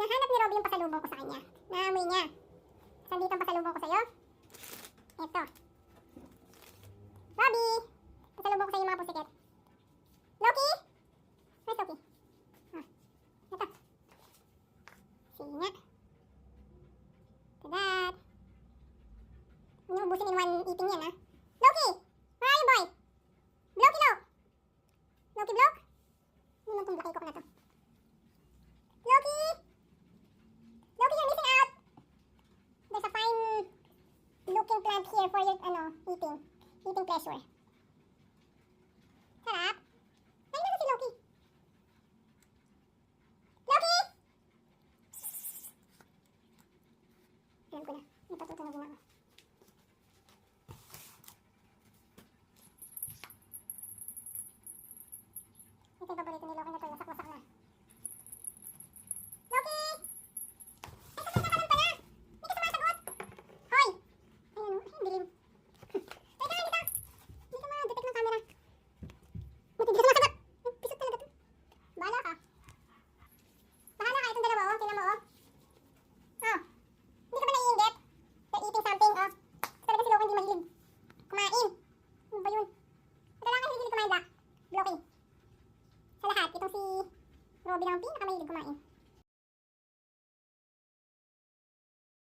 Nahanap ni Robby yung pasalubong ko sa kanya. Naamoy niya. Saan dito ang pasalubong ko sa'yo? Ito. Robby! Pasalubong ko sa'yo yung mga pusikat. Loki! Where's Loki? Ito. Singa. Tadat! Inuubusin in one eating yan, ha? Loki! Where are you, boy? Loki, Loki! Loki, Block? Ano naman itong blokay ko na to? Loki! Loki, you're missing out! There's a fine looking plant here for your, eating pleasure. Sarap! Ayun na si Loki! Loki! Alam ko na, napatutunogin ako. Ito yung paborito ni Loki na to, wasak-wasak na. Loki! Ay, sasasakalon pala! Hindi ka sumasagot! Hoy! Ayun, ay, dilim. Teka, dito! Hindi ka ma-detect ng camera. Buti hindi ka sumasagot! Ay, pisot talaga to. Bahala ka. Bahala ka, itong dalawa, oh. Tingnan mo, oh. Oh. Hindi ka ba naiinggit? You're eating something, oh. Talaga si Loki hindi mahilig kumain. Ano ba yun? Ito lang kasi hindi kumain, Black. Blocking. Sa lahat, itong si Robby lang ang pinakamahilig kumain.